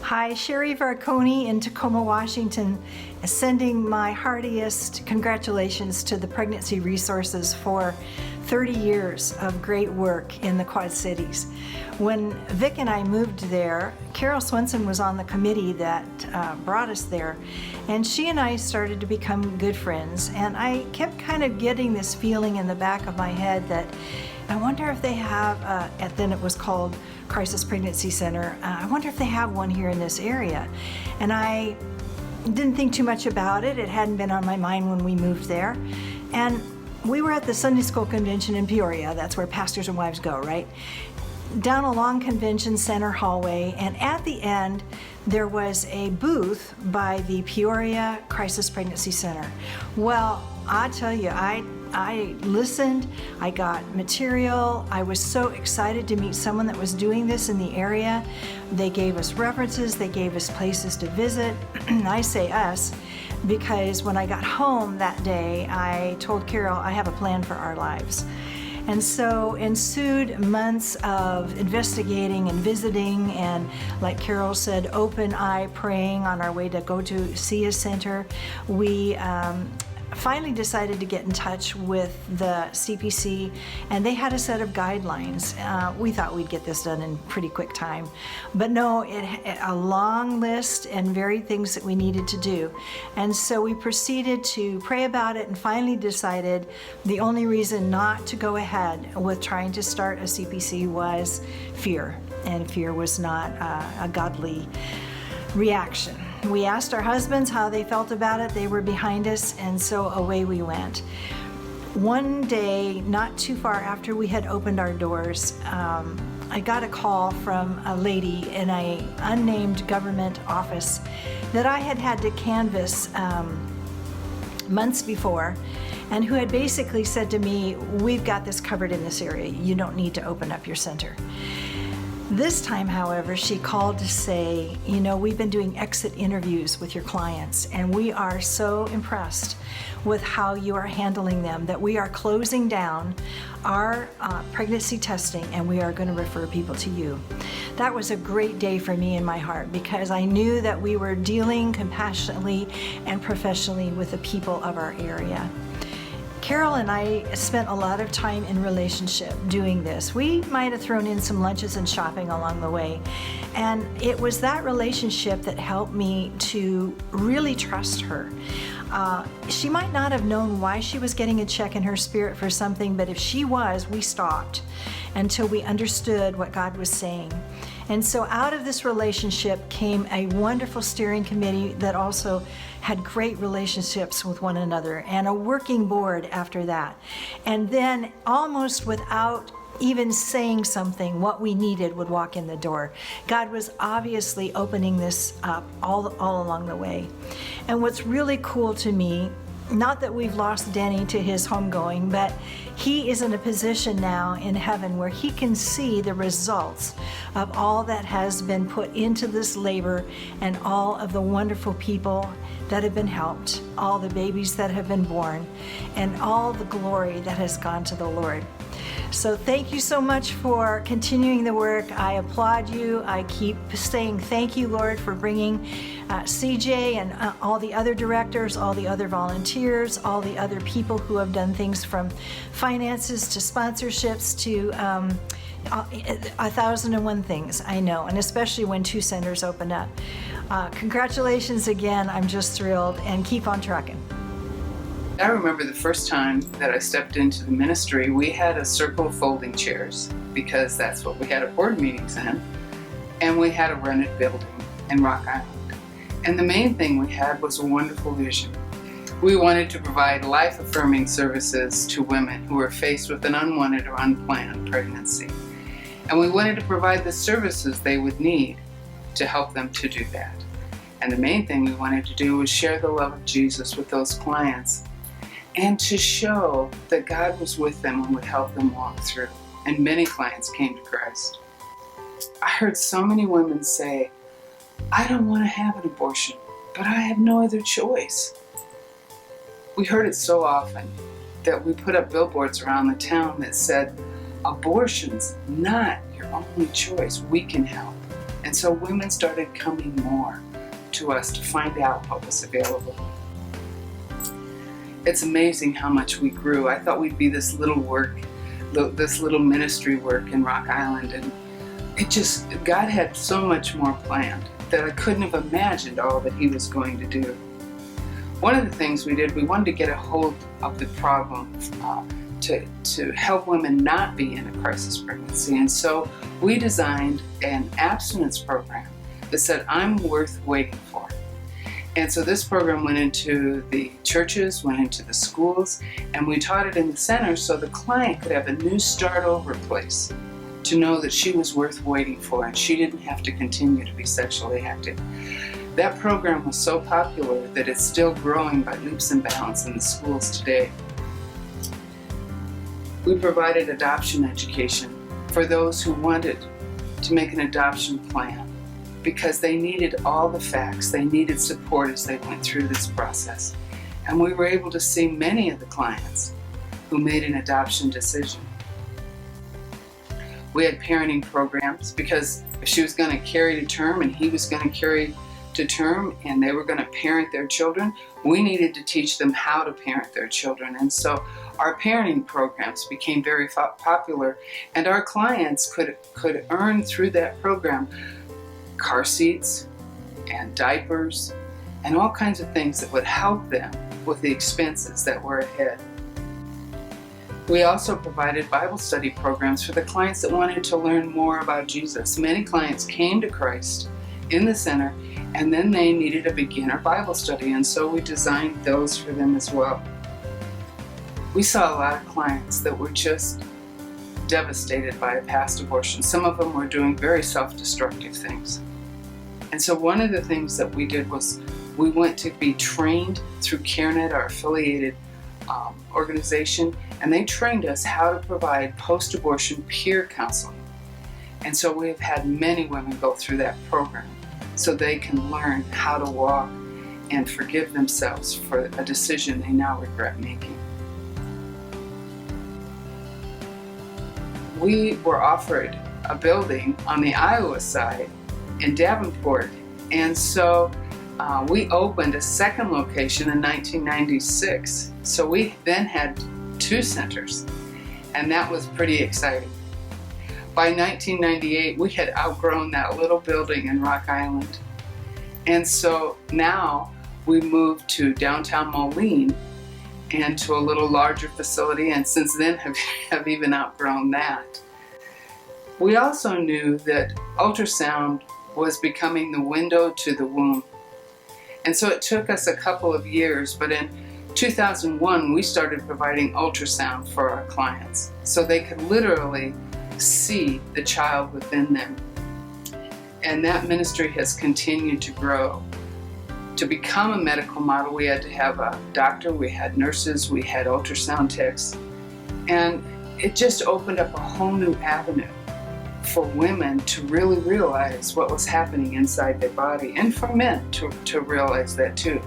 Hi, Sherry Varconi in Tacoma, Washington, sending my heartiest congratulations to the Pregnancy Resources for 30 years of great work in the Quad Cities. When Vic and I moved there, Carol Swenson was on the committee that brought us there, and she and I started to become good friends, and I kept kind of getting this feeling in the back of my head that I wonder if they have, then it was called Crisis Pregnancy Center, I wonder if they have one here in this area. And I didn't think too much about it. It hadn't been on my mind when we moved there. And we were at the Sunday School Convention in Peoria. That's where pastors and wives go, right? Down a long convention center hallway, and at the end there was a booth by the Peoria Crisis Pregnancy Center. Well, I tell you, I listened, I got material, I was so excited to meet someone that was doing this in the area. They gave us references, they gave us places to visit. I say us because when I got home that day, I told Carol I have a plan for our lives. And so ensued months of investigating and visiting, and like Carol said, open eye praying on our way to go to see a center. We finally decided to get in touch with the CPC, and they had a set of guidelines. We thought we'd get this done in pretty quick time, but no, a long list and varied things that we needed to do. And so we proceeded to pray about it and finally decided the only reason not to go ahead with trying to start a CPC was fear, and fear was not a godly reaction. We asked our husbands how they felt about it. They were behind us, and so away we went. One day, not too far after we had opened our doors, I got a call from a lady in an unnamed government office that I had had to canvass months before, and who had basically said to me, "We've got this covered in this area. You don't need to open up your center." This time, however, she called to say, you know, we've been doing exit interviews with your clients, and we are so impressed with how you are handling them that we are closing down our pregnancy testing, and we are going to refer people to you. That was a great day for me in my heart, because I knew that we were dealing compassionately and professionally with the people of our area. Carol and I spent a lot of time in relationship doing this. We might have thrown in some lunches and shopping along the way. And it was that relationship that helped me to really trust her. She might not have known why she was getting a check in her spirit for something, but if she was, we stopped until we understood what God was saying. And so out of this relationship came a wonderful steering committee that also had great relationships with one another, and a working board after that. And then almost without even saying something, what we needed would walk in the door. God was obviously opening this up all along the way. And what's really cool to me, not that we've lost Denny to his homegoing, but he is in a position now in heaven where he can see the results of all that has been put into this labor, and all of the wonderful people that have been helped, all the babies that have been born, and all the glory that has gone to the Lord. So thank you so much for continuing the work. I applaud you. I keep saying thank you, Lord, for bringing CJ and all the other directors, all the other volunteers, all the other people who have done things from finances to sponsorships to 1,001 things, I know, and especially when 2 centers opened up. Congratulations again. I'm just thrilled, and keep on trucking. I remember the first time that I stepped into the ministry, we had a circle of folding chairs, because that's what we had our board meetings in, and we had a rented building in Rock Island. And the main thing we had was a wonderful vision. We wanted to provide life-affirming services to women who were faced with an unwanted or unplanned pregnancy. And we wanted to provide the services they would need to help them to do that. And the main thing we wanted to do was share the love of Jesus with those clients, and to show that God was with them and would help them walk through. And many clients came to Christ. I heard so many women say, "I don't want to have an abortion, but I have no other choice." We heard it so often that we put up billboards around the town that said, "Abortion's not your only choice, we can help." And And so women started coming more to us to find out what was available. It's amazing how much we grew. I thought we'd be this little work, this little ministry work in Rock Island, and God had so much more planned that I couldn't have imagined all that He was going to do. One of the things we did, we wanted to get a hold of the problem to help women not be in a crisis pregnancy. And so we designed an abstinence program that said, I'm worth waiting for. And so this program went into the churches, went into the schools, and we taught it in the center so the client could have a new start over place to know that she was worth waiting for and she didn't have to continue to be sexually active. That program was so popular that it's still growing by leaps and bounds in the schools today. We provided adoption education for those who wanted to make an adoption plan because they needed all the facts, they needed support as they went through this process. And we were able to see many of the clients who made an adoption decision. We had parenting programs because if she was going to carry to term and he was going to carry to term and they were going to parent their children, we needed to teach them how to parent their children. And so our parenting programs became very popular, and our clients could earn through that program car seats and diapers and all kinds of things that would help them with the expenses that were ahead. We also provided Bible study programs for the clients that wanted to learn more about Jesus. Many clients came to Christ in the center, and then they needed a beginner Bible study, and so we designed those for them as well. We saw a lot of clients that were just devastated by a past abortion. Some of them were doing very self-destructive things. And so one of the things that we did was we went to be trained through CareNet, our affiliated organization, and they trained us how to provide post-abortion peer counseling. And so we have had many women go through that program so they can learn how to walk and forgive themselves for a decision they now regret making. We were offered a building on the Iowa side in Davenport, and so we opened a second location in 1996. So we then had 2 centers, and that was pretty exciting. By 1998, we had outgrown that little building in Rock Island. And so now we moved to downtown Moline and to a little larger facility, and since then have even outgrown that. We also knew that ultrasound was becoming the window to the womb. And so it took us a couple of years, but in 2001, we started providing ultrasound for our clients so they could literally see the child within them. And that ministry has continued to grow. To become a medical model, we had to have a doctor, we had nurses, we had ultrasound techs, and it just opened up a whole new avenue for women to really realize what was happening inside their body, and for men to realize that too.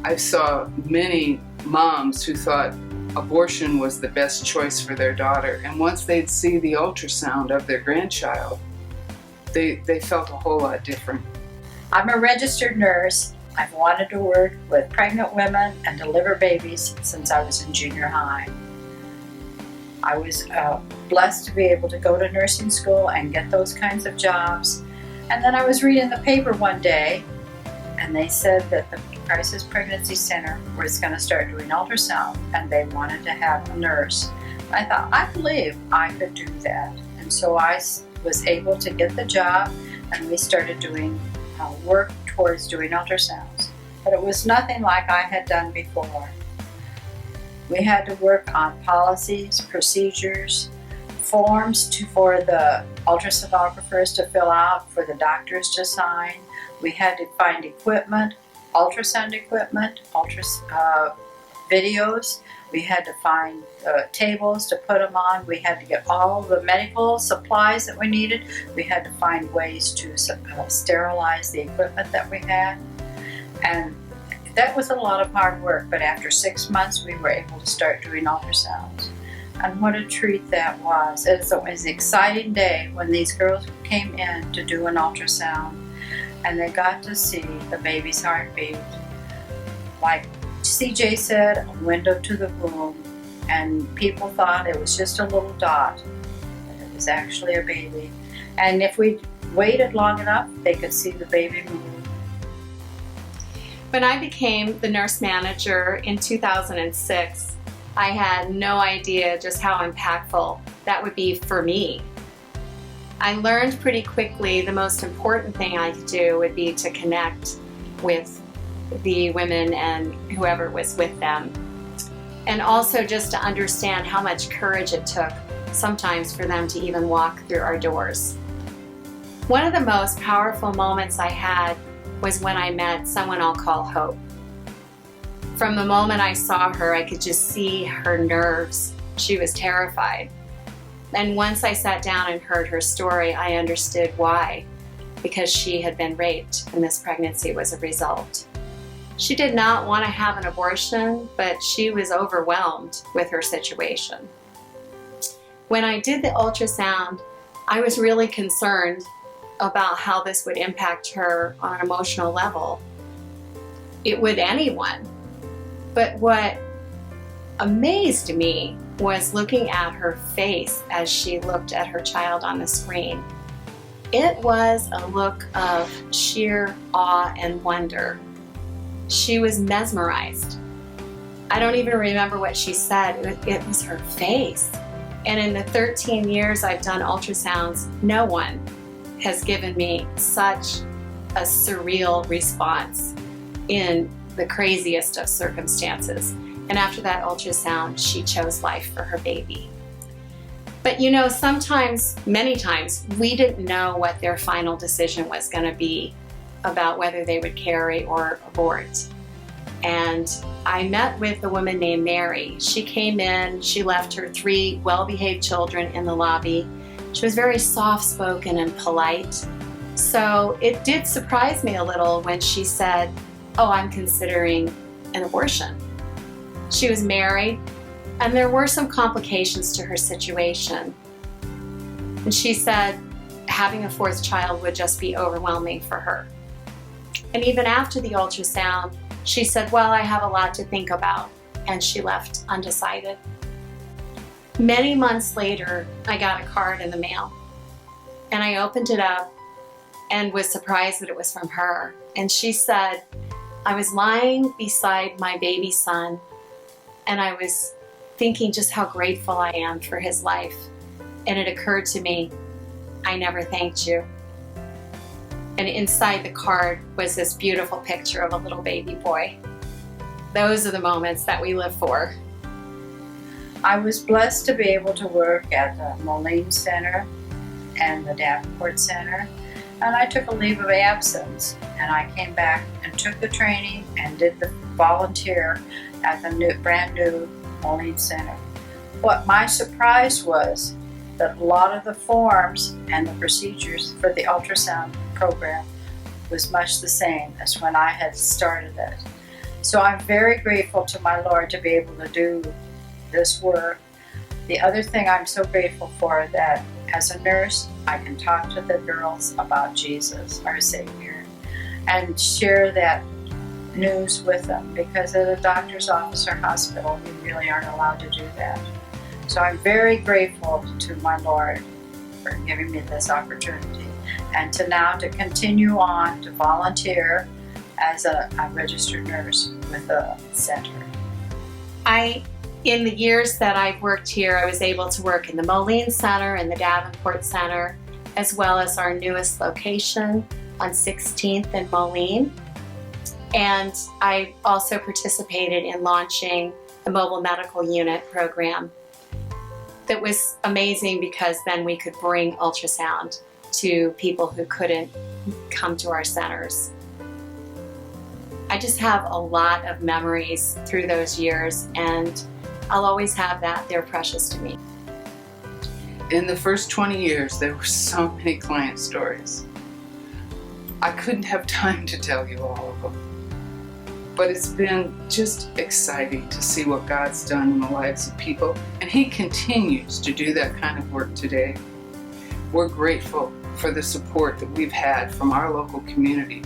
I saw many moms who thought abortion was the best choice for their daughter, and once they'd see the ultrasound of their grandchild, they felt a whole lot different. I'm a registered nurse. I've wanted to work with pregnant women and deliver babies since I was in junior high. I was blessed to be able to go to nursing school and get those kinds of jobs. And then I was reading the paper one day, and they said that the Crisis Pregnancy Center was going to start doing ultrasound, and they wanted to have a nurse. I thought, I believe I could do that. And so I was able to get the job, and we started doing work towards doing ultrasounds. But it was nothing like I had done before. We had to work on policies, procedures, forms for the ultrasonographers to fill out, for the doctors to sign. We had to find equipment, ultrasound equipment, videos. We had to find tables to put them on. We had to get all the medical supplies that we needed. We had to find ways to sterilize the equipment that we had. And that was a lot of hard work, but after 6 months we were able to start doing ultrasounds. And what a treat that was. It was an exciting day when these girls came in to do an ultrasound and they got to see the baby's heartbeat. Like CJ said, a window to the womb, and people thought it was just a little dot, but it was actually a baby. And if we waited long enough, they could see the baby move. When I became the nurse manager in 2006, I had no idea just how impactful that would be for me. I learned pretty quickly the most important thing I could do would be to connect with the women and whoever was with them. And also just to understand how much courage it took sometimes for them to even walk through our doors. One of the most powerful moments I had was when I met someone I'll call Hope. From the moment I saw her, I could just see her nerves. She was terrified. And once I sat down and heard her story, I understood why. Because she had been raped and this pregnancy was a result. She did not want to have an abortion, but she was overwhelmed with her situation. When I did the ultrasound, I was really concerned about how this would impact her on an emotional level. It would anyone. But what amazed me was looking at her face as she looked at her child on the screen. It was a look of sheer awe and wonder. She was mesmerized. I don't even remember what she said. It was her face. And in the 13 years I've done ultrasounds, no one has given me such a surreal response in the craziest of circumstances. And after that ultrasound, she chose life for her baby. But you know, sometimes, many times, we didn't know what their final decision was going to be about whether they would carry or abort. And I met with a woman named Mary. She came in, she left her 3 well-behaved children in the lobby. She was very soft-spoken and polite. So it did surprise me a little when she said, "Oh, I'm considering an abortion." She was married, and there were some complications to her situation. And she said having a 4th child would just be overwhelming for her. And even after the ultrasound, she said, "Well, I have a lot to think about," and she left undecided. Many months later, I got a card in the mail, and I opened it up and was surprised that it was from her. And she said, "I was lying beside my baby son, and I was thinking just how grateful I am for his life. And it occurred to me, I never thanked you." And inside the card was this beautiful picture of a little baby boy. Those are the moments that we live for. I was blessed to be able to work at the Moline Center and the Davenport Center, and I took a leave of absence, and I came back and took the training and did the volunteer at the brand new Moline Center. What my surprise was that a lot of the forms and the procedures for the ultrasound program was much the same as when I had started it. So I'm very grateful to my Lord to be able to do this work. The other thing I'm so grateful for that as a nurse, I can talk to the girls about Jesus, our Savior, and share that news with them, because at a doctor's office or hospital, you really aren't allowed to do that. So I'm very grateful to my Lord for giving me this opportunity, and to continue on to volunteer as a registered nurse with the center. In the years that I've worked here, I was able to work in the Moline Center and the Davenport Center, as well as our newest location on 16th and Moline. And I also participated in launching the mobile medical unit program. That was amazing because then we could bring ultrasound to people who couldn't come to our centers. I just have a lot of memories through those years, and I'll always have that. They're precious to me. In the first 20 years, there were so many client stories. I couldn't have time to tell you all of them. But it's been just exciting to see what God's done in the lives of people, and He continues to do that kind of work today. We're grateful for the support that we've had from our local community.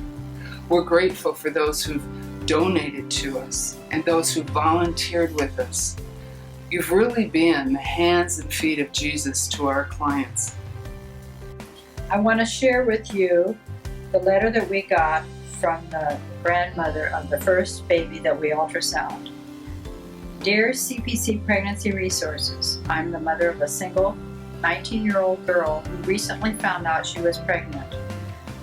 We're grateful for those who've donated to us and those who volunteered with us. You've really been the hands and feet of Jesus to our clients. I want to share with you the letter that we got from the grandmother of the first baby that we ultrasound. Dear CPC Pregnancy Resources, I'm the mother of a single 19-year-old girl who recently found out she was pregnant.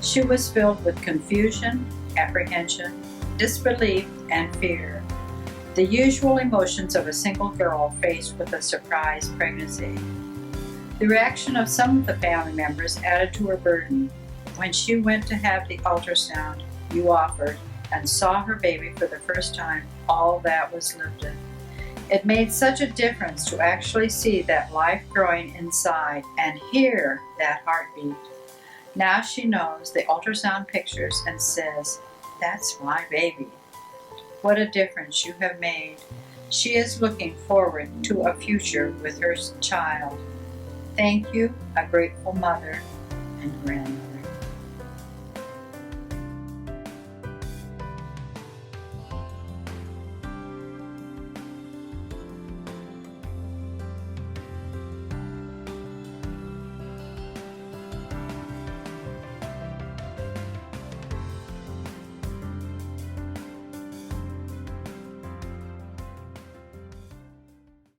She was filled with confusion, apprehension, disbelief, and fear. The usual emotions of a single girl faced with a surprise pregnancy. The reaction of some of the family members added to her burden. When she went to have the ultrasound you offered and saw her baby for the first time, all that was lifted. It made such a difference to actually see that life growing inside and hear that heartbeat. Now she knows the ultrasound pictures and says, "That's my baby." What a difference you have made. She is looking forward to a future with her child. Thank you, a grateful mother and grandmother.